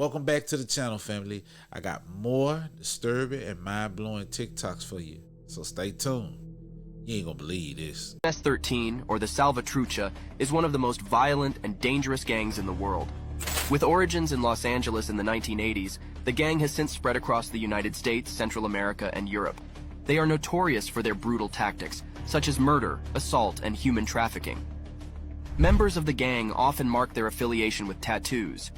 Welcome back to the channel, family. I got more disturbing and mind-blowing TikToks for you, so stay tuned. You ain't gonna believe this. S13, or the Salvatrucha, is one of the most violent and dangerous gangs in the world. With origins in Los Angeles in the 1980s, the gang has since spread across the United States, Central America, and Europe. They are notorious for their brutal tactics, such as murder, assault, and human trafficking. Members of the gang often mark their affiliation with tattoos.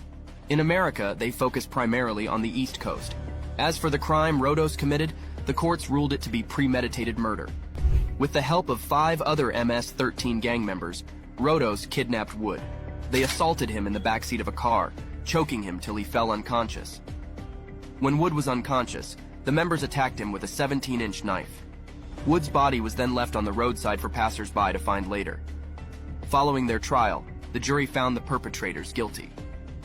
In America, they focus primarily on the East Coast. As for the crime Rodos committed, the courts ruled it to be premeditated murder. With the help of 5 other MS-13 gang members, Rodos kidnapped Wood. They assaulted him in the backseat of a car, choking him till he fell unconscious. When Wood was unconscious, the members attacked him with a 17-inch knife. Wood's body was then left on the roadside for passers-by to find later. Following their trial, the jury found the perpetrators guilty.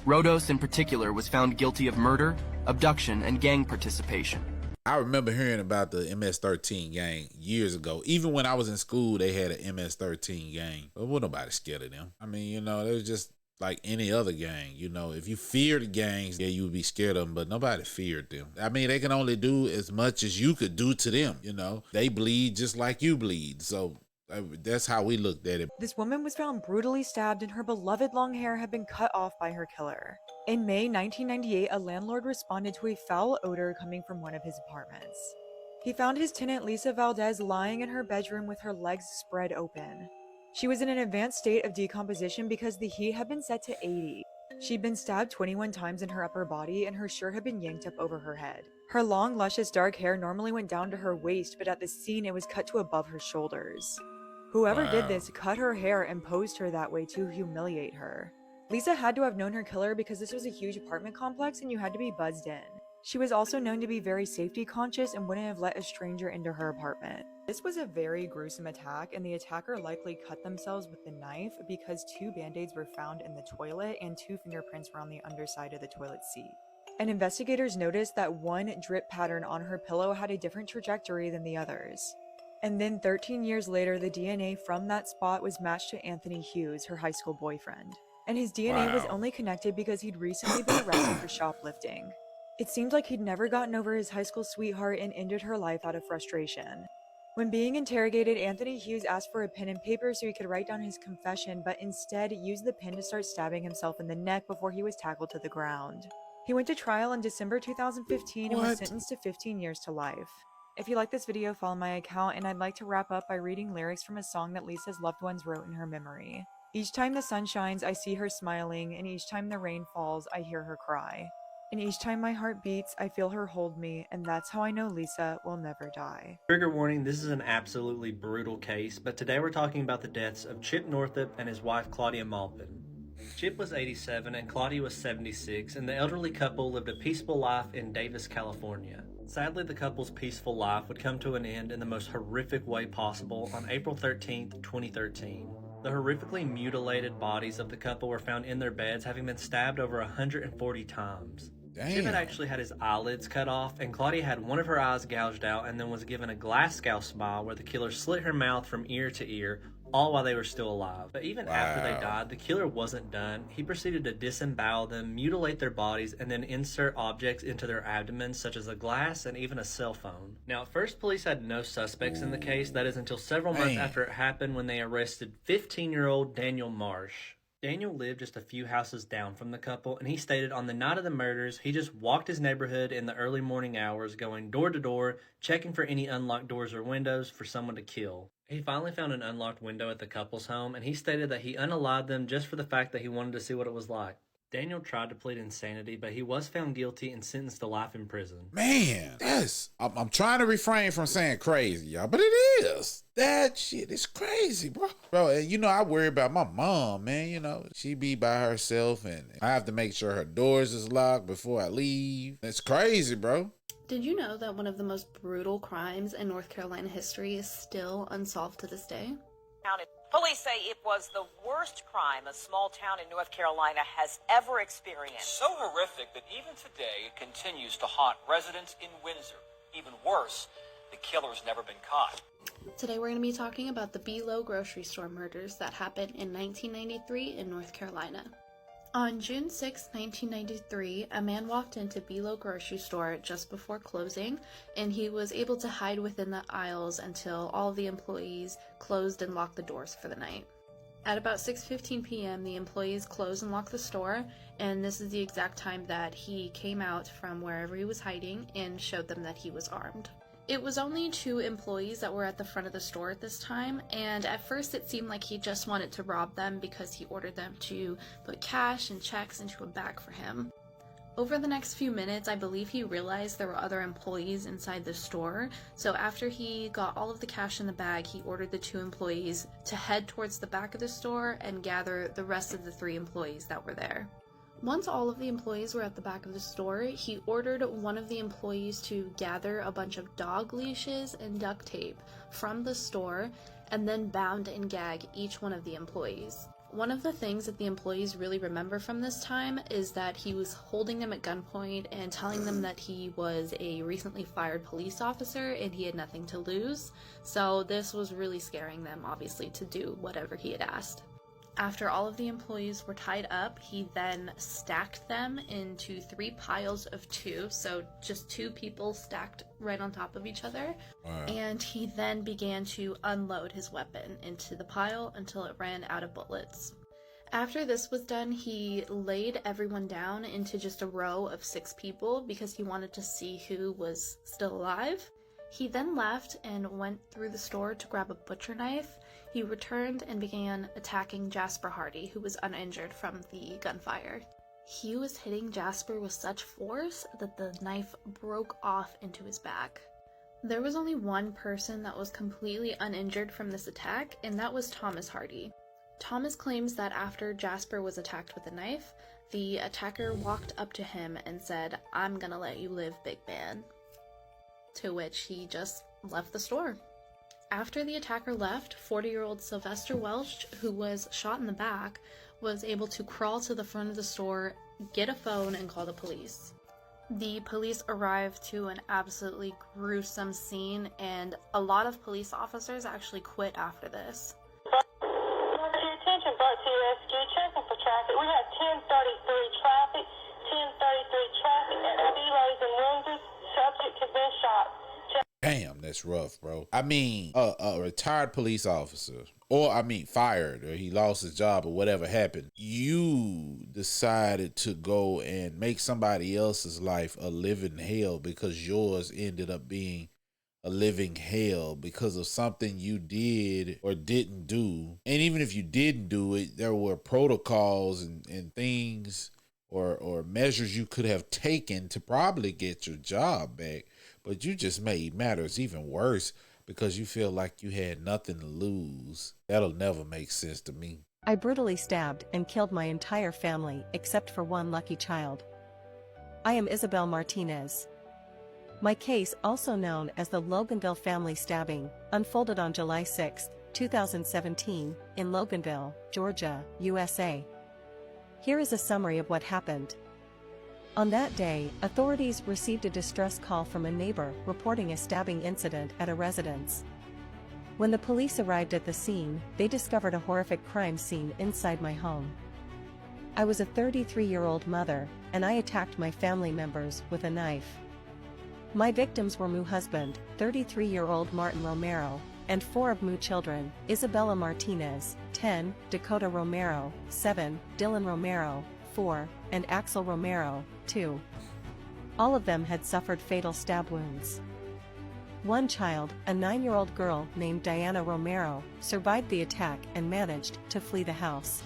Rodos, in particular, was found guilty of murder, abduction, and gang participation. I remember hearing about the MS-13 gang years ago. Even when I was in school, they had an MS-13 gang. But wasn't nobody scared of them. I mean, you know, they was just like any other gang. You know, if you feared the gangs, yeah, you would be scared of them, but nobody feared them. I mean, they can only do as much as you could do to them, you know. They bleed just like you bleed, so that's how we looked at it. This woman was found brutally stabbed and her beloved long hair had been cut off by her killer. In May 1998, a landlord responded to a foul odor coming from one of his apartments. He found his tenant Lisa Valdez lying in her bedroom with her legs spread open. She was in an advanced state of decomposition because the heat had been set to 80. She'd been stabbed 21 times in her upper body and her shirt had been yanked up over her head. Her long, luscious dark hair normally went down to her waist, but at the scene it was cut to above her shoulders. Whoever did this cut her hair and posed her that way to humiliate her. Lisa had to have known her killer because this was a huge apartment complex and you had to be buzzed in. She was also known to be very safety conscious and wouldn't have let a stranger into her apartment. This was a very gruesome attack, and the attacker likely cut themselves with the knife because 2 band-aids were found in the toilet and 2 fingerprints were on the underside of the toilet seat. And investigators noticed that one drip pattern on her pillow had a different trajectory than the others. And then 13 years later, the DNA from that spot was matched to Anthony Hughes, her high school boyfriend. And his DNA was only connected because he'd recently been arrested for shoplifting. It seemed like he'd never gotten over his high school sweetheart and ended her life out of frustration. When being interrogated, Anthony Hughes asked for a pen and paper so he could write down his confession, but instead used the pen to start stabbing himself in the neck before he was tackled to the ground. He went to trial in December 2015 and was sentenced to 15 years to life. If you like this video, follow my account, and I'd like to wrap up by reading lyrics from a song that Lisa's loved ones wrote in her memory. Each time the sun shines, I see her smiling, and each time the rain falls, I hear her cry. And each time my heart beats, I feel her hold me, and that's how I know Lisa will never die. Trigger warning, this is an absolutely brutal case, but today we're talking about the deaths of Chip Northup and his wife Claudia Maupin. Chip was 87 and Claudia was 76, and the elderly couple lived a peaceful life in Davis, California. Sadly, the couple's peaceful life would come to an end in the most horrific way possible on April 13, 2013. The horrifically mutilated bodies of the couple were found in their beds, having been stabbed over 140 times. Damn. Chip had actually had his eyelids cut off, and Claudia had one of her eyes gouged out and then was given a Glasgow smile where the killer slit her mouth from ear to ear, all while they were still alive. But even after they died, the killer wasn't done. He proceeded to disembowel them, mutilate their bodies, and then insert objects into their abdomens, such as a glass and even a cell phone. Now, at first, police had no suspects in the case. That is until several months after it happened when they arrested 15-year-old Daniel Marsh. Daniel lived just a few houses down from the couple, and he stated on the night of the murders, he just walked his neighborhood in the early morning hours, going door to door, checking for any unlocked doors or windows for someone to kill. He finally found an unlocked window at the couple's home, and he stated that he unalived them just for the fact that he wanted to see what it was like. Daniel tried to plead insanity, but he was found guilty and sentenced to life in prison. Man, I'm trying to refrain from saying crazy, y'all, but it is. That shit is crazy, bro. Bro, and you know, I worry about my mom, man. You know, she be by herself, and I have to make sure her doors is locked before I leave. It's crazy, bro. Did you know that one of the most brutal crimes in North Carolina history is still unsolved to this day? Police say it was the worst crime a small town in North Carolina has ever experienced. So horrific that even today it continues to haunt residents in Windsor. Even worse, the killer's never been caught. Today we're going to be talking about the Below grocery store murders that happened in 1993 in North Carolina. On June 6, 1993, a man walked into Belo grocery store just before closing, and he was able to hide within the aisles until all the employees closed and locked the doors for the night. At about 6:15 p.m., the employees closed and locked the store, and this is the exact time that he came out from wherever he was hiding and showed them that he was armed. It was only 2 employees that were at the front of the store at this time, and at first it seemed like he just wanted to rob them because he ordered them to put cash and checks into a bag for him. Over the next few minutes, I believe he realized there were other employees inside the store, so after he got all of the cash in the bag, he ordered the 2 employees to head towards the back of the store and gather the rest of the 3 employees that were there. Once all of the employees were at the back of the store, he ordered one of the employees to gather a bunch of dog leashes and duct tape from the store and then bound and gag each one of the employees. One of the things that the employees really remember from this time is that he was holding them at gunpoint and telling them that he was a recently fired police officer and he had nothing to lose. So this was really scaring them, obviously, to do whatever he had asked. After all of the employees were tied up, he then stacked them into 3 piles of 2, so just 2 people stacked right on top of each other. Wow. And he then began to unload his weapon into the pile until it ran out of bullets. After this was done, he laid everyone down into just a row of 6 people because he wanted to see who was still alive. He then left and went through the store to grab a butcher knife. He returned and began attacking Jasper Hardy, who was uninjured from the gunfire. He was hitting Jasper with such force that the knife broke off into his back. There was only one person that was completely uninjured from this attack, and that was Thomas Hardy. Thomas claims that after Jasper was attacked with a knife, the attacker walked up to him and said, "I'm gonna let you live, big man." To which he just left the store. After the attacker left, 40-year-old Sylvester Welch, who was shot in the back, was able to crawl to the front of the store, get a phone, and call the police. The police arrived to an absolutely gruesome scene, and a lot of police officers actually quit after this. Attention, brought to your rescue, checking for traffic. We have 1033 traffic at Belo's and Windsor. Subject has been shot. Damn, that's rough, bro. I mean, a retired police officer, fired, or he lost his job, or whatever happened. You decided to go and make somebody else's life a living hell because yours ended up being a living hell because of something you did or didn't do. And even if you didn't do it, there were protocols and things or measures you could have taken to probably get your job back. But you just made matters even worse because you feel like you had nothing to lose. That'll never make sense to me. I brutally stabbed and killed my entire family except for one lucky child. I am Isabel Martinez. My case, also known as the Loganville family stabbing, unfolded on July 6, 2017, in Loganville, Georgia, USA. Here is a summary of what happened. On that day, authorities received a distress call from a neighbor reporting a stabbing incident at a residence. When the police arrived at the scene, they discovered a horrific crime scene inside my home. I was a 33-year-old mother, and I attacked my family members with a knife. My victims were my husband, 33-year-old Martin Romero, and 4 of my children, Isabella Martinez, 10, Dakota Romero, 7, Dylan Romero, 4, and Axel Romero, 2. All of them had suffered fatal stab wounds. One child, a 9-year-old girl named Diana Romero, survived the attack and managed to flee the house.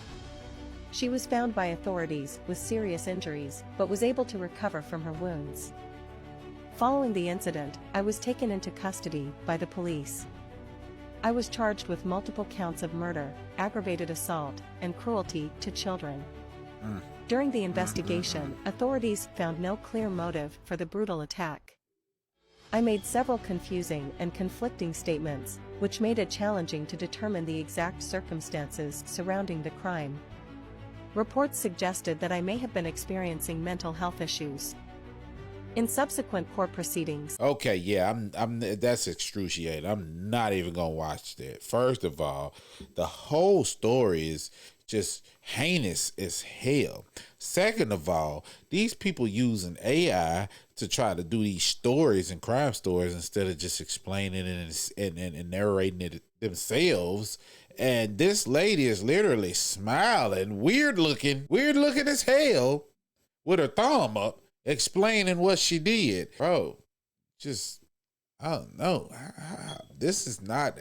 She was found by authorities with serious injuries, but was able to recover from her wounds. Following the incident, I was taken into custody by the police. I was charged with multiple counts of murder, aggravated assault, and cruelty to children. During the investigation, authorities found no clear motive for the brutal attack. I made several confusing and conflicting statements, which made it challenging to determine the exact circumstances surrounding the crime. Reports suggested that I may have been experiencing mental health issues. In subsequent court proceedings. Okay, yeah, that's excruciating. I'm not even gonna watch that. First of all, the whole story is just heinous as hell. Second of all, these people using AI to try to do these stories and crime stories instead of just explaining it and narrating it themselves. And this lady is literally smiling, weird looking as hell, with her thumb up, explaining what she did. Bro, just, I don't know. This is not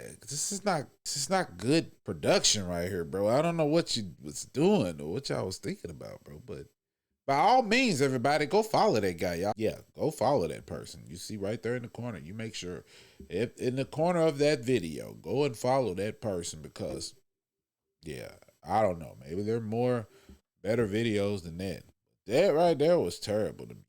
good production right here, bro. I don't know what you was doing or what y'all was thinking about, bro. But by all means, everybody, go follow that guy, y'all. Yeah, go follow that person. You see right there in the corner. You make sure, if in the corner of that video, go and follow that person, because, yeah, I don't know. Maybe there are better videos than that. That right there was terrible to me.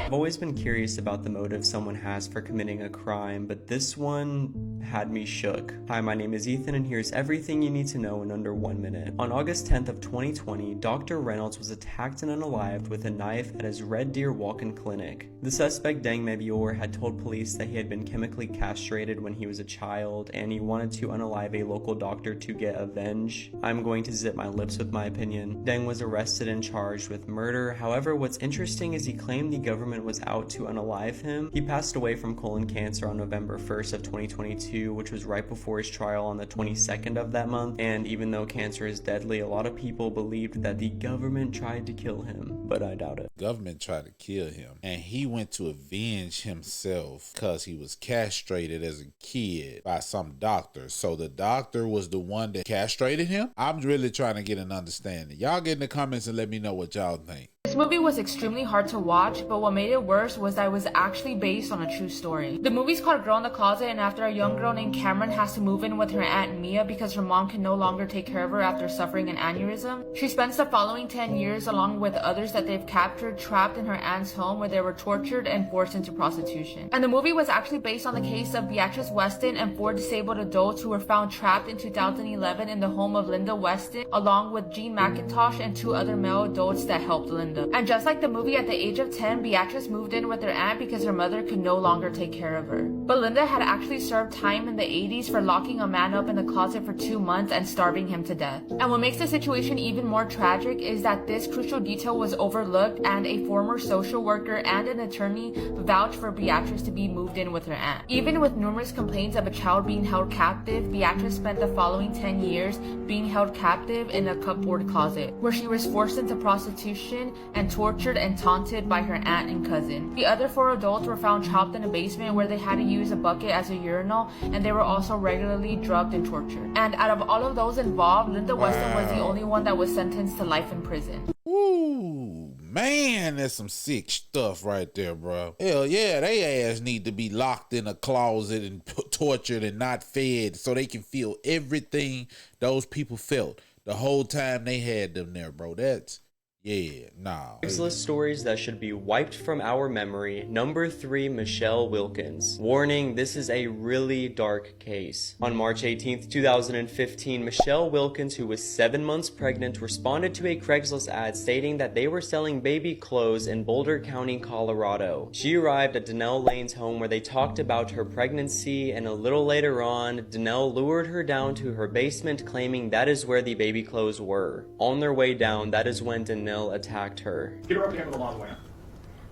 I've always been curious about the motive someone has for committing a crime, but this one had me shook. Hi, my name is Ethan, and here's everything you need to know in under 1 minute. On August 10th of 2020, Dr. Reynolds was attacked and unalived with a knife at his Red Deer walk-in clinic. The suspect, Deng Mebior, had told police that he had been chemically castrated when he was a child, and he wanted to unalive a local doctor to get revenge. I'm going to zip my lips with my opinion. Deng was arrested and charged with murder. However, what's interesting is he claimed the government was out to unalive him. He passed away from colon cancer on November 1st of 2022, which was right before his trial on the 22nd of that month. And even though cancer is deadly, a lot of people believed that the government tried to kill him, but I doubt it. Government tried to kill him, and he went to avenge himself because he was castrated as a kid by some doctor. So the doctor was the one that castrated him? I'm really trying to get an understanding. Y'all get in the comments and let me know what y'all think. This movie was extremely hard to watch, but what made it worse was that it was actually based on a true story. The movie's called Girl in the Closet, and after a young girl named Cameron has to move in with her aunt Mia because her mom can no longer take care of her after suffering an aneurysm, she spends the following 10 years along with others that they've captured trapped in her aunt's home, where they were tortured and forced into prostitution. And the movie was actually based on the case of Beatrice Weston and 4 disabled adults who were found trapped in 2011 in the home of Linda Weston, along with Jean McIntosh and 2 other male adults that helped Linda. And just like the movie, at the age of 10, Beatrice moved in with her aunt because her mother could no longer take care of her. But Linda had actually served time in the 80s for locking a man up in the closet for 2 months and starving him to death. And what makes the situation even more tragic is that this crucial detail was overlooked, and a former social worker and an attorney vouched for Beatrice to be moved in with her aunt. Even with numerous complaints of a child being held captive, Beatrice spent the following 10 years being held captive in a cupboard closet, where she was forced into prostitution and tortured and taunted by her aunt and cousin. The other 4 adults were found trapped in a basement where they had to use a bucket as a urinal, and they were also regularly drugged and tortured. And out of all of those involved, Linda Weston was the only one that was sentenced to life in prison. Ooh, man, that's some sick stuff right there, bro. Hell yeah, they ass need to be locked in a closet and tortured and not fed so they can feel everything those people felt the whole time they had them there, bro. That's, yeah, nah. Craigslist stories that should be wiped from our memory. Number 3, Michelle Wilkins. Warning, this is a really dark case. On March 18th, 2015, Michelle Wilkins, who was 7 months pregnant, responded to a Craigslist ad stating that they were selling baby clothes in Boulder County, Colorado. She arrived at Donnell Lane's home, where they talked about her pregnancy, and a little later on, Donnell lured her down to her basement, claiming that is where the baby clothes were. On their way down, that is when Donnell attacked her. Hit her up the end of the lava lamp,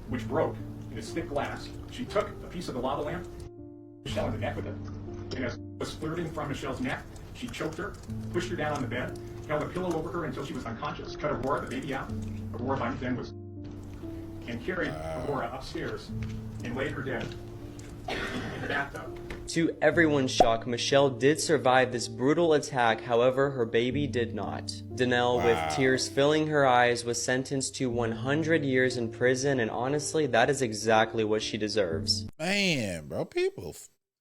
which broke in its thick glass. She took a piece of the lava lamp, Michelle in the neck with it, and as it was flirting from Michelle's neck, she choked her, pushed her down on the bed, held a pillow over her until she was unconscious, cut Aurora, the baby, out. Aurora by then was, and carried Aurora upstairs and laid her dead in the bathtub. To everyone's shock, Michelle did survive this brutal attack, however, her baby did not. Donnell, with tears filling her eyes, was sentenced to 100 years in prison, and honestly, that is exactly what she deserves. Man, bro,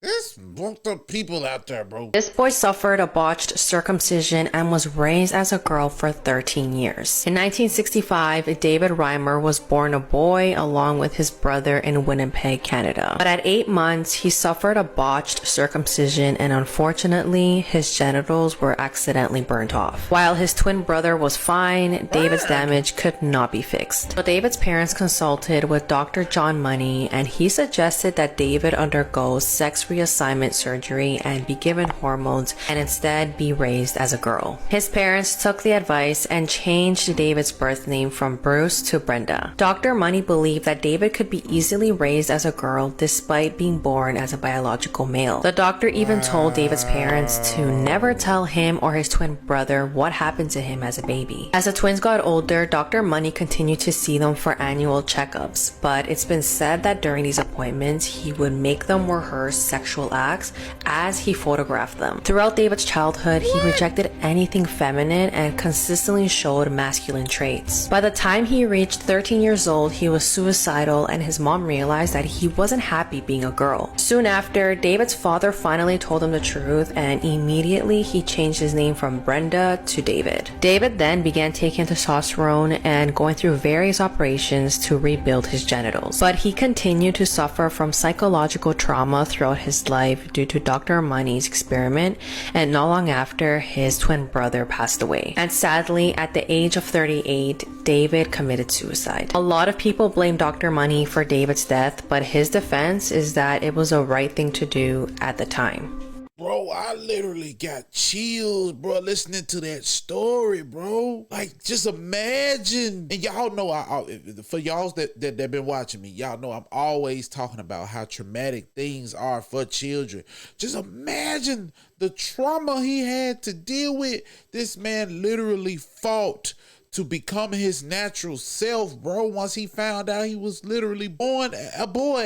there's fucked up people out there, bro. This boy suffered a botched circumcision and was raised as a girl for 13 years. In 1965, David Reimer was born a boy along with his brother in Winnipeg, Canada. But at 8 months, he suffered a botched circumcision, and unfortunately, his genitals were accidentally burnt off. While his twin brother was fine, David's damage could not be fixed. So David's parents consulted with Dr. John Money, and he suggested that David undergo sex reassignment surgery and be given hormones and instead be raised as a girl. His parents took the advice and changed David's birth name from Bruce to Brenda. Dr. Money believed that David could be easily raised as a girl despite being born as a biological male. The doctor even told David's parents to never tell him or his twin brother what happened to him as a baby. As the twins got older, Dr. Money continued to see them for annual checkups, but it's been said that during these appointments, he would make them rehearse sexual acts as he photographed them. Throughout David's childhood, he rejected anything feminine and consistently showed masculine traits. By the time he reached 13 years old, he was suicidal and his mom realized that he wasn't happy being a girl. Soon after, David's father finally told him the truth and immediately he changed his name from Brenda to David. David then began taking testosterone and going through various operations to rebuild his genitals. But he continued to suffer from psychological trauma throughout his life due to Dr. Money's experiment, and not long after, his twin brother passed away. And sadly, at the age of 38, David committed suicide. A lot of people blame Dr. Money for David's death, but his defense is that it was the right thing to do at the time. Bro, I literally got chills, bro, listening to that story, bro. Like, just imagine. And y'all know, for y'all that been watching me, y'all know I'm always talking about how traumatic things are for children. Just imagine the trauma he had to deal with. This man literally fought to become his natural self, bro, once he found out he was literally born a boy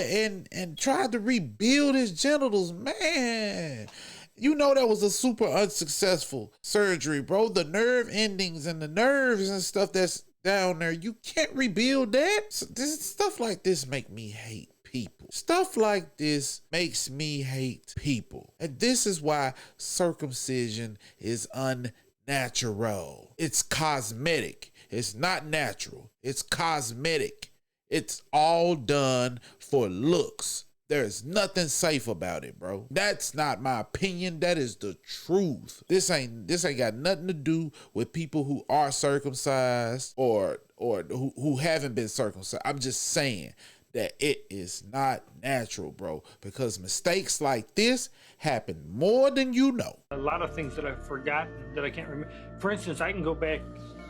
and tried to rebuild his genitals. Man, you know that was a super unsuccessful surgery, bro. The nerve endings and the nerves and stuff that's down there, you can't rebuild that. So stuff like this make me hate people. Stuff like this makes me hate people. And this is why circumcision is unnatural. It's cosmetic. It's not natural. It's cosmetic. It's all done for looks. There's nothing safe about it, bro. That's not my opinion. That is the truth. This ain't got nothing to do with people who are circumcised or who haven't been circumcised. I'm just saying that it is not natural, bro, because mistakes like this happen more than you know. A lot of things that I've forgotten that I can't remember. For instance, I can go back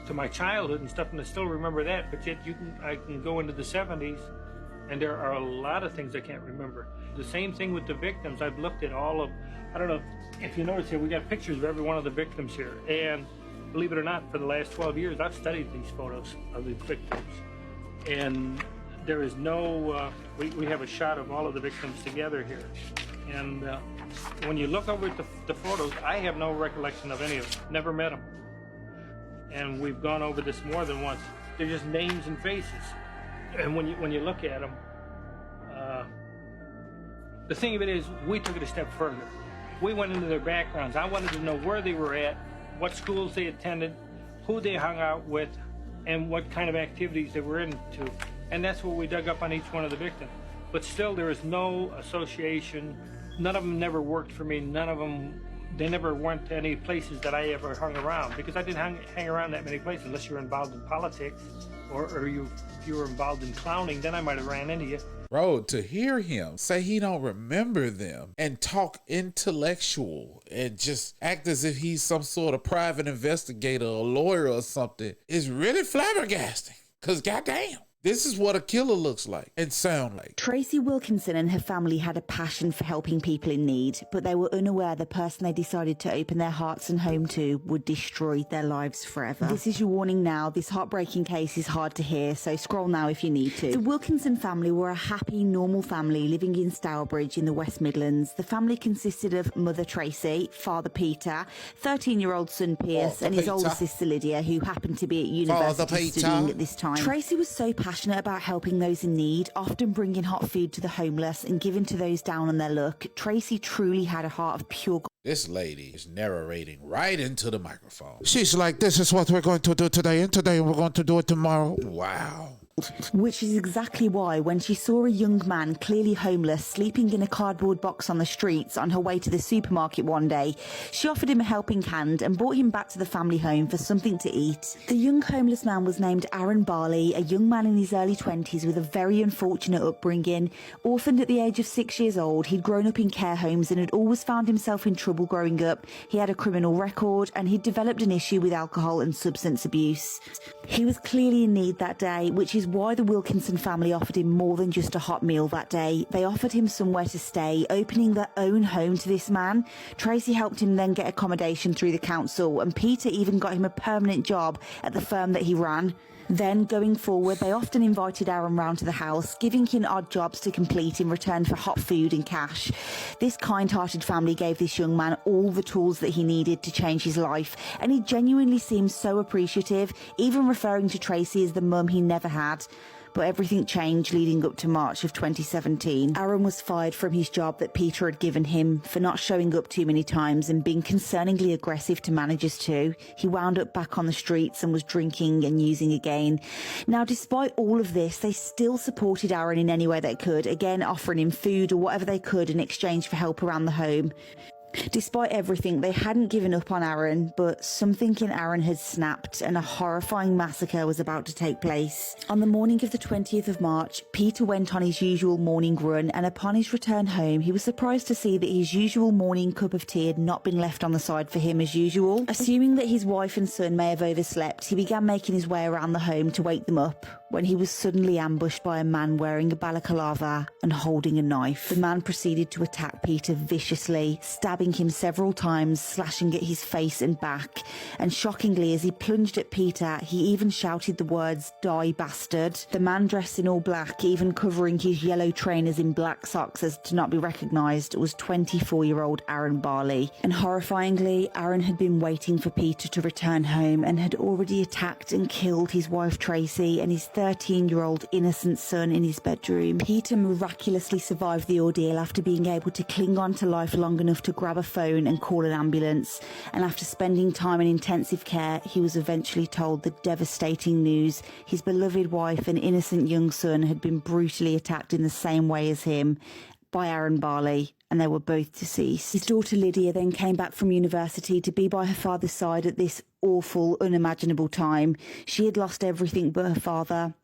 to my childhood and stuff and I still remember that, but yet I can go into the 70s and there are a lot of things I can't remember. The same thing with the victims. I've looked at all of, I don't know if you notice here, we got pictures of every one of the victims here. And believe it or not, for the last 12 years, I've studied these photos of these victims. And there is no, we have a shot of all of the victims together here. And when you look over at the photos, I have no recollection of any of them. Never met them. And we've gone over this more than once. They're just names and faces. And when you look at them, the thing of it is, we took it a step further. We went into their backgrounds. I wanted to know where they were at, what schools they attended, who they hung out with, and what kind of activities they were into. And that's what we dug up on each one of the victims. But still, there is no association. None of them never worked for me. None of them, they never went to any places that I ever hung around, because I didn't hang around that many places unless you're involved in politics or if you were involved in clowning, then I might have ran into you. Bro, to hear him say he don't remember them and talk intellectual and just act as if he's some sort of private investigator or lawyer or something is really flabbergasting. Because goddamn, this is what a killer looks like and sound like. Tracy Wilkinson and her family had a passion for helping people in need, but they were unaware the person they decided to open their hearts and home to would destroy their lives forever. This is your warning now. This heartbreaking case is hard to hear, so scroll now if you need to. The Wilkinson family were a happy, normal family living in Stourbridge in the West Midlands. The family consisted of Mother Tracy, Father Peter, 13-year-old son Pierce, and his older sister Lydia, who happened to be at university studying at this time. Tracy was so passionate about helping those in need, often bringing hot food to the homeless and giving to those down on their luck. Tracy truly had a heart of pure gold. This lady is narrating right into the microphone. She's like, this is what we're going to do today, and today we're going to do it tomorrow. Wow. Which is exactly why when she saw a young man clearly homeless sleeping in a cardboard box on the streets on her way to the supermarket one day, she offered him a helping hand and brought him back to the family home for something to eat. The young homeless man was named Aaron Barley, a young man in his early 20s with a very unfortunate upbringing. Orphaned at the age of 6 years old, he'd grown up in care homes and had always found himself in trouble growing up. He had a criminal record and he'd developed an issue with alcohol and substance abuse. He was clearly in need that day, which is why the Wilkinson family offered him more than just a hot meal that day. They offered him somewhere to stay, opening their own home to this man. Tracy helped him then get accommodation through the council, and Peter even got him a permanent job at the firm that he ran. Then, going forward, they often invited Aaron round to the house, giving him odd jobs to complete in return for hot food and cash. This kind-hearted family gave this young man all the tools that he needed to change his life, and he genuinely seemed so appreciative, even referring to Tracy as the mum he never had. But everything changed leading up to March of 2017. Aaron was fired from his job that Peter had given him for not showing up too many times and being concerningly aggressive to managers too. He wound up back on the streets and was drinking and using again. Now, despite all of this, they still supported Aaron in any way they could, again offering him food or whatever they could in exchange for help around the home. Despite everything, they hadn't given up on Aaron, but something in Aaron had snapped and a horrifying massacre was about to take place. On the morning of the 20th of March, Peter went on his usual morning run, and upon his return home, he was surprised to see that his usual morning cup of tea had not been left on the side for him as usual. Assuming that his wife and son may have overslept, he began making his way around the home to wake them up, when he was suddenly ambushed by a man wearing a balaclava and holding a knife. The man proceeded to attack Peter viciously, stabbing him several times, slashing at his face and back, and shockingly, as he plunged at Peter, he even shouted the words, "Die, bastard." The man, dressed in all black, even covering his yellow trainers in black socks as to not be recognised, was 24-year-old Aaron Barley. And horrifyingly, Aaron had been waiting for Peter to return home and had already attacked and killed his wife Tracy and his 13-year-old innocent son in his bedroom. Peter miraculously survived the ordeal after being able to cling on to life long enough to grab a phone and call an ambulance, and after spending time in intensive care, he was eventually told the devastating news: his beloved wife and innocent young son had been brutally attacked in the same way as him by Aaron Barley, and they were both deceased. His daughter Lydia then came back from university to be by her father's side at this awful, unimaginable time. She had lost everything but her father.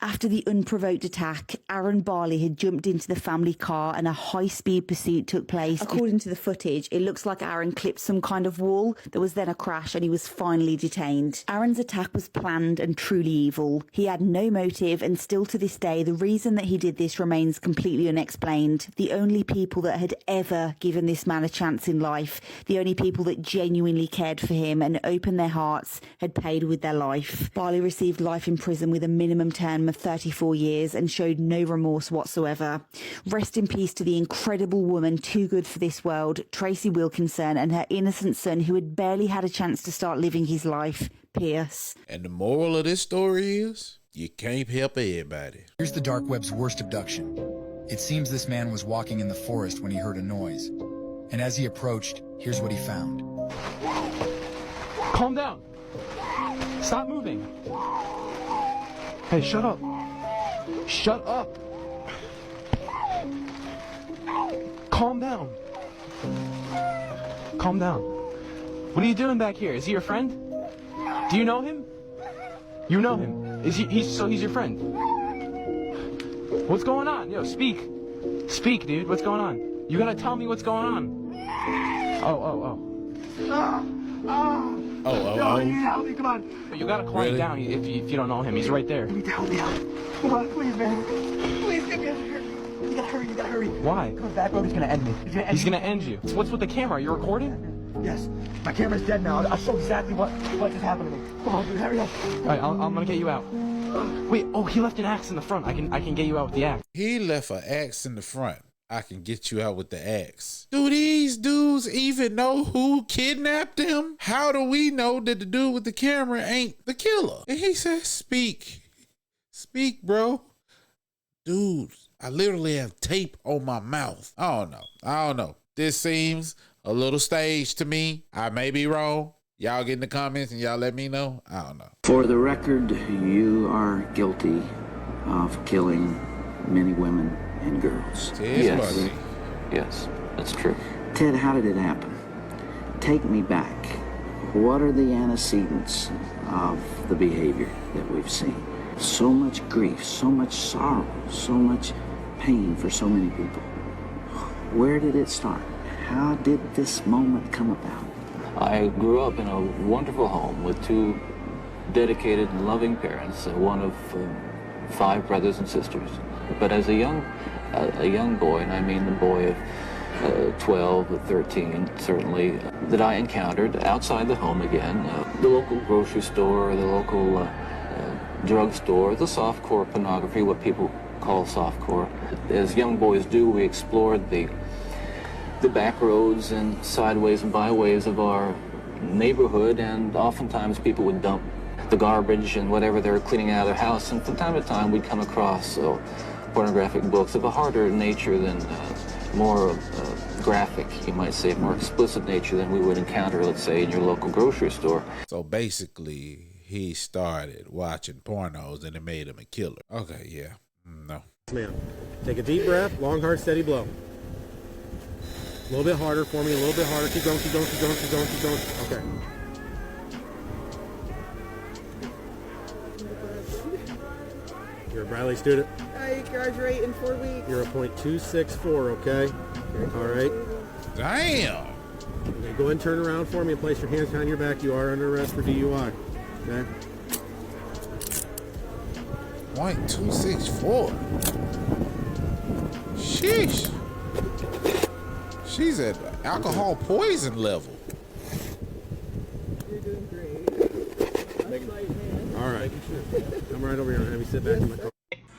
After the unprovoked attack, Aaron Barley had jumped into the family car and a high-speed pursuit took place. According to the footage, it looks like Aaron clipped some kind of wall. There was then a crash and he was finally detained. Aaron's attack was planned and truly evil. He had no motive, and still to this day, the reason that he did this remains completely unexplained. The only people that had ever given this man a chance in life, the only people that genuinely cared for him and opened their hearts, had paid with their life. Barley received life in prison with a minimum term of 34 years and showed no remorse whatsoever. Rest in peace to the incredible woman too good for this world, Tracy Wilkinson, and her innocent son who had barely had a chance to start living his life, Pierce. And the moral of this story is, you can't help everybody. Here's the dark web's worst abduction. It seems this man was walking in the forest when he heard a noise. And as he approached, here's what he found. Calm down. Stop moving. Hey, shut up. Shut up. Calm down. Calm down. What are you doing back here? Is he your friend? Do you know him? You know him. He's your friend. What's going on? Yo, speak. Speak, dude. What's going on? You gotta tell me what's going on. Oh. Oh. You need to help me, come on. You gotta quiet down if you don't know him. He's right there. You need to help me out. Come on, please, man. Please, get me out of here. You gotta hurry. Why? Come back, bro. He's gonna end me. He's gonna end you. What's with the camera? Are you recording? Yes. My camera's dead now. I'll show exactly what just happened to me. Come on, dude, hurry up. Alright, I'm gonna get you out. Wait, he left an axe in the front. I can get you out with the axe. He left an axe in the front. I can get you out with the axe. Do these dudes even know who kidnapped them? How do we know that the dude with the camera ain't the killer? And he said, speak. Speak, bro. Dude, I literally have tape on my mouth. I don't know. This seems a little staged to me. I may be wrong. Y'all get in the comments and y'all let me know. I don't know. For the record, you are guilty of killing many women and girls. Yes. Yes, that's true. Ted, how did it happen? Take me back. What are the antecedents of the behavior that we've seen? So much grief, so much sorrow, so much pain for so many people. Where did it start? How did this moment come about? I grew up in a wonderful home with two dedicated and loving parents, one of 5 brothers and sisters. But as a young boy, and I mean the boy of 12 or 13, certainly, that I encountered outside the home again, the local grocery store, the local drugstore, the softcore pornography, what people call softcore. As young boys do, we explored the back roads and sideways and byways of our neighborhood, and oftentimes people would dump the garbage and whatever they were cleaning out of their house, and from time to time we'd come across pornographic books of a harder nature than more graphic, you might say, more explicit nature than we would encounter, let's say, in your local grocery store. So basically, he started watching pornos and it made him a killer. Okay, yeah. No. Ma'am, take a deep breath, long, hard, steady blow. A little bit harder for me, a little bit harder. Keep going, keep going, keep going, keep going, keep going. Okay. You're a Bradley student? I graduate in 4 weeks. You're a .264, okay? All right. Damn. Okay, go ahead and turn around for me and place your hands behind your back. You are under arrest for DUI. Okay? .264. Sheesh. She's at alcohol poison level. You're doing great. All right. Come right over here and have you sit back in my car.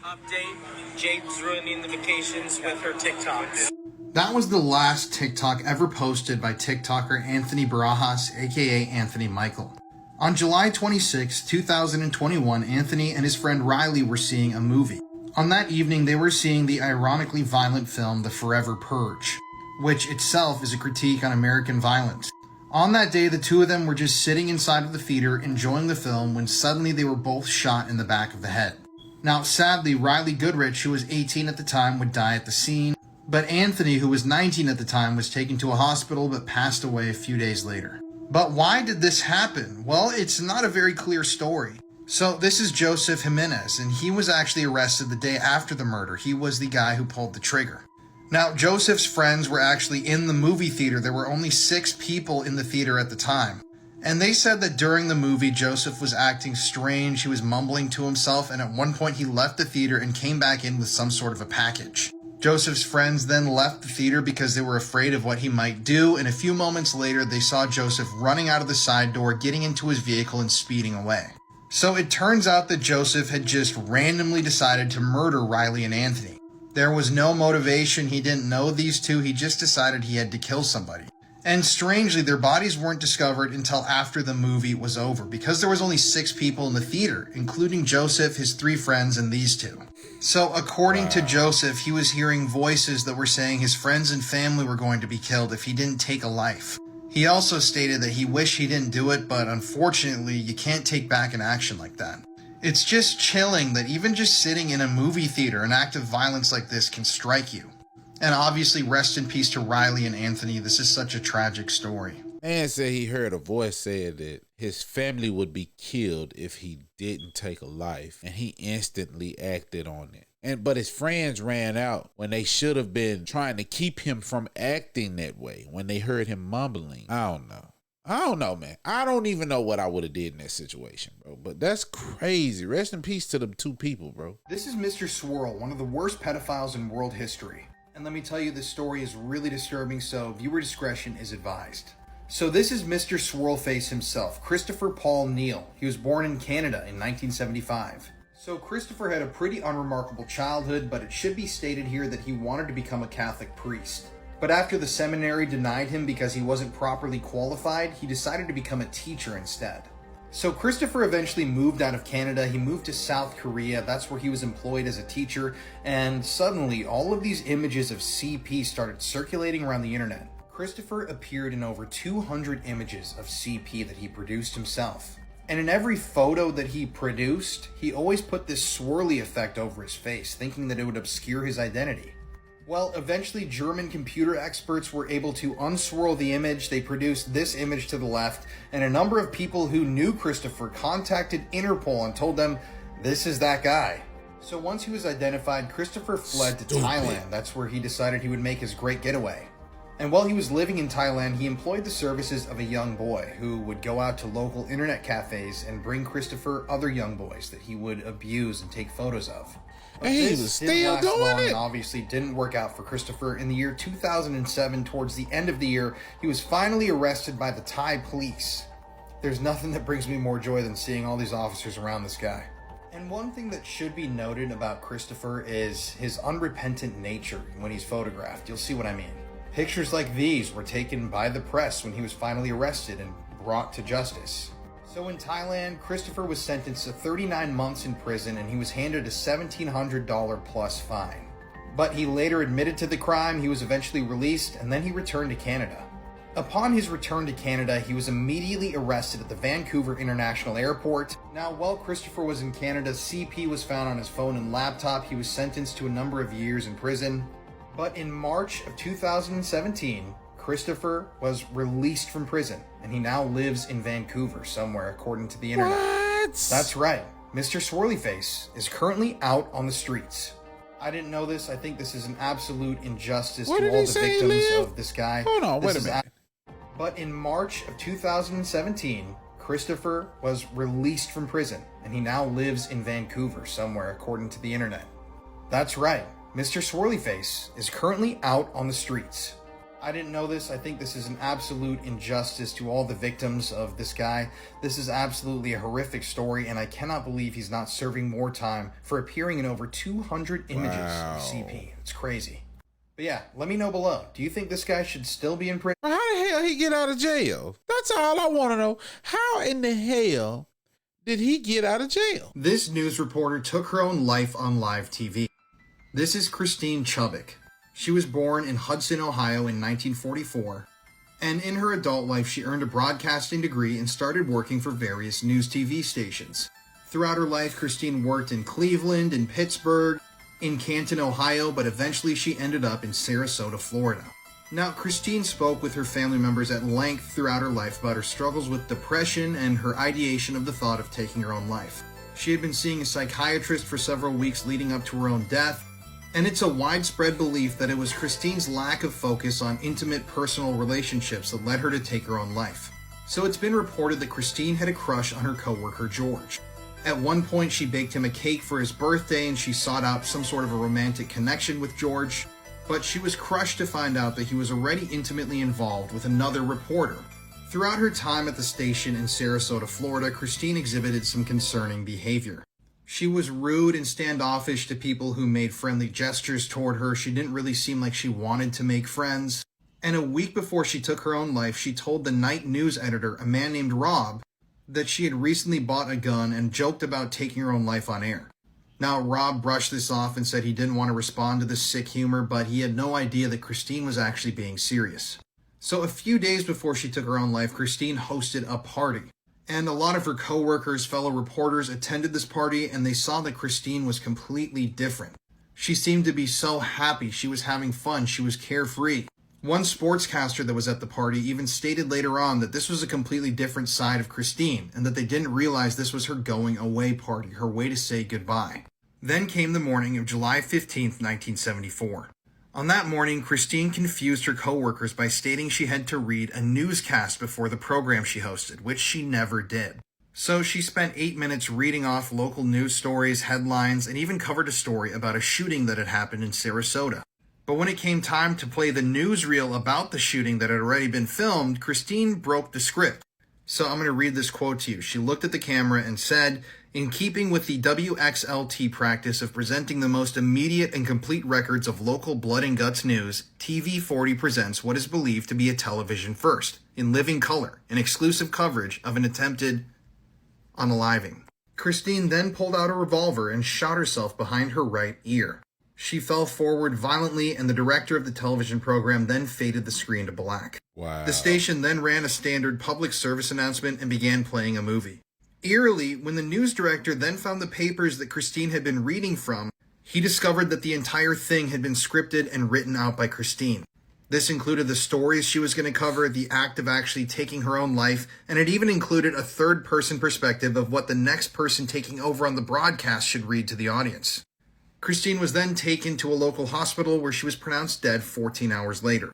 Update, Jade's ruining the vacations with her TikToks. That was the last TikTok ever posted by TikToker Anthony Barajas, aka Anthony Michael. On July 26, 2021, Anthony and his friend Riley were seeing a movie. On that evening, they were seeing the ironically violent film The Forever Purge, which itself is a critique on American violence. On that day, the two of them were just sitting inside of the theater enjoying the film when suddenly they were both shot in the back of the head. Now, sadly, Riley Goodrich, who was 18 at the time, would die at the scene, but Anthony, who was 19 at the time, was taken to a hospital but passed away a few days later. But why did this happen? Well, it's not a very clear story. So this is Joseph Jimenez, and he was actually arrested the day after the murder. He was the guy who pulled the trigger. Now, Joseph's friends were actually in the movie theater. There were only 6 people in the theater at the time. And they said that during the movie, Joseph was acting strange. He was mumbling to himself, and at one point he left the theater and came back in with some sort of a package. Joseph's friends then left the theater because they were afraid of what he might do, and a few moments later they saw Joseph running out of the side door, getting into his vehicle and speeding away. So it turns out that Joseph had just randomly decided to murder Riley and Anthony. There was no motivation, he didn't know these two, he just decided he had to kill somebody. And strangely, their bodies weren't discovered until after the movie was over, because there was only 6 people in the theater, including Joseph, his 3 friends, and these two. So according to Joseph, he was hearing voices that were saying his friends and family were going to be killed if he didn't take a life. He also stated that he wished he didn't do it, but unfortunately, you can't take back an action like that. It's just chilling that even just sitting in a movie theater, an act of violence like this can strike you. And obviously, rest in peace to Riley and Anthony. This is such a tragic story. Man said he heard a voice say that his family would be killed if he didn't take a life, and he instantly acted on it. But his friends ran out when they should have been trying to keep him from acting that way when they heard him mumbling. I don't know, man. I don't even know what I would have did in that situation, bro. But that's crazy. Rest in peace to them 2 people, bro. This is Mr. Swirl, one of the worst pedophiles in world history. And let me tell you, this story is really disturbing, so viewer discretion is advised. So this is Mr. Swirlface himself, Christopher Paul Neal. He was born in Canada in 1975. So Christopher had a pretty unremarkable childhood, but it should be stated here that he wanted to become a Catholic priest. But after the seminary denied him because he wasn't properly qualified, he decided to become a teacher instead. So Christopher eventually moved out of Canada. He moved to South Korea. That's where he was employed as a teacher. And suddenly, all of these images of CP started circulating around the internet. Christopher appeared in over 200 images of CP that he produced himself. And in every photo that he produced, he always put this swirly effect over his face, thinking that it would obscure his identity. Well, eventually German computer experts were able to unswirl the image. They produced this image to the left, and a number of people who knew Christopher contacted Interpol and told them, this is that guy. So once he was identified, Christopher fled to Thailand. That's where he decided he would make his great getaway. And while he was living in Thailand, he employed the services of a young boy who would go out to local internet cafes and bring Christopher other young boys that he would abuse and take photos of. But and he was still doing it. And obviously didn't work out for Christopher. In the year 2007, towards the end of the year, he was finally arrested by the Thai police. There's nothing that brings me more joy than seeing all these officers around this guy. And one thing that should be noted about Christopher is his unrepentant nature when he's photographed. You'll see what I mean. Pictures like these were taken by the press when he was finally arrested and brought to justice. So in Thailand, Christopher was sentenced to 39 months in prison and he was handed a $1,700 plus fine. But he later admitted to the crime, he was eventually released, and then he returned to Canada. Upon his return to Canada, he was immediately arrested at the Vancouver International Airport. Now, while Christopher was in Canada, CP was found on his phone and laptop. He was sentenced to a number of years in prison. But in March of 2017, Christopher was released from prison, and he now lives in Vancouver somewhere, according to the internet. What? That's right. Mr. Swirlyface is currently out on the streets. I didn't know this. I think this is an absolute injustice to all the victims of this guy. Hold on, wait a minute. But in March of 2017, Christopher was released from prison, and he now lives in Vancouver somewhere, according to the internet. That's right. Mr. Swirlyface is currently out on the streets. I didn't know this. I think this is an absolute injustice to all the victims of this guy. This is absolutely a horrific story, and I cannot believe he's not serving more time for appearing in over 200 images of CP. It's crazy. But yeah, let me know below. Do you think this guy should still be in prison? How the hell he get out of jail? That's all I want to know. How in the hell did he get out of jail? This news reporter took her own life on live TV. This is Christine Chubbuck. She was born in Hudson, Ohio in 1944, and in her adult life she earned a broadcasting degree and started working for various news TV stations. Throughout her life, Christine worked in Cleveland, in Pittsburgh, in Canton, Ohio, but eventually she ended up in Sarasota, Florida. Now, Christine spoke with her family members at length throughout her life about her struggles with depression and her ideation of the thought of taking her own life. She had been seeing a psychiatrist for several weeks leading up to her own death, and it's a widespread belief that it was Christine's lack of focus on intimate personal relationships that led her to take her own life. So it's been reported that Christine had a crush on her coworker George. At one point she baked him a cake for his birthday and she sought out some sort of a romantic connection with George, but she was crushed to find out that he was already intimately involved with another reporter. Throughout her time at the station in Sarasota, Florida, Christine exhibited some concerning behavior. She was rude and standoffish to people who made friendly gestures toward her. She didn't really seem like she wanted to make friends. And a week before she took her own life, she told the night news editor, a man named Rob, that she had recently bought a gun and joked about taking her own life on air. Now, Rob brushed this off and said he didn't want to respond to this sick humor, but he had no idea that Christine was actually being serious. So a few days before she took her own life, Christine hosted a party. And a lot of her co-workers, fellow reporters attended this party, and they saw that Christine was completely different. She seemed to be so happy, she was having fun, she was carefree. One sportscaster that was at the party even stated later on that this was a completely different side of Christine, and that they didn't realize this was her going away party, her way to say goodbye. Then came the morning of July 15th, 1974. On that morning, Christine confused her coworkers by stating she had to read a newscast before the program she hosted, which she never did. So she spent 8 minutes reading off local news stories, headlines, and even covered a story about a shooting that had happened in Sarasota. But when it came time to play the newsreel about the shooting that had already been filmed, Christine broke the script. So I'm going to read this quote to you. She looked at the camera and said, "In keeping with the WXLT practice of presenting the most immediate and complete records of local blood and guts news, TV40 presents what is believed to be a television first, in living color, an exclusive coverage of an attempted unaliving." Christine then pulled out a revolver and shot herself behind her right ear. She fell forward violently, and the director of the television program then faded the screen to black. Wow. The station then ran a standard public service announcement and began playing a movie. Eerily, when the news director then found the papers that Christine had been reading from, he discovered that the entire thing had been scripted and written out by Christine. This included the stories she was going to cover, the act of actually taking her own life, and it even included a third-person perspective of what the next person taking over on the broadcast should read to the audience. Christine was then taken to a local hospital where she was pronounced dead 14 hours later.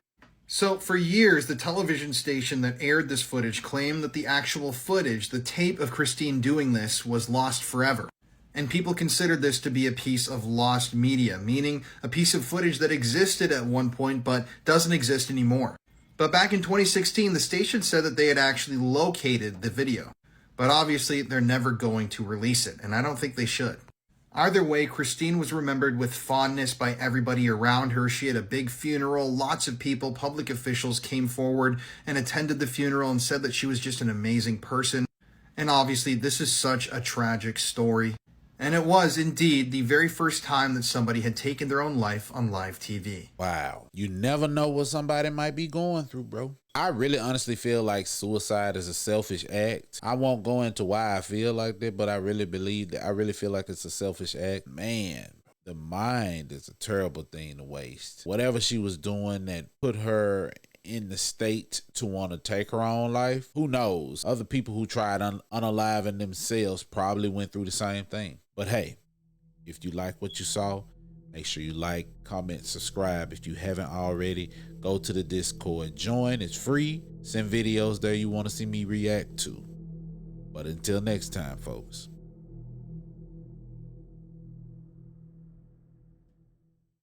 So, for years, the television station that aired this footage claimed that the actual footage, the tape of Christine doing this, was lost forever. And people considered this to be a piece of lost media, meaning a piece of footage that existed at one point but doesn't exist anymore. But back in 2016, the station said that they had actually located the video. But obviously, they're never going to release it, and I don't think they should. Either way, Christine was remembered with fondness by everybody around her. She had a big funeral. Lots of people, public officials came forward and attended the funeral and said that she was just an amazing person. And obviously, this is such a tragic story. And it was indeed the very first time that somebody had taken their own life on live TV. Wow. You never know what somebody might be going through, bro. I really honestly feel like suicide is a selfish act. I won't go into why I feel like that, but I really believe that. I really feel like it's a selfish act. Man, the mind is a terrible thing to waste. Whatever she was doing that put her in the state to want to take her own life, who knows? Other people who tried unaliving themselves probably went through the same thing. But hey, if you like what you saw, make sure you like, comment, subscribe. If you haven't already, go to the Discord. Join, it's free. Send videos there you want to see me react to. But until next time, folks.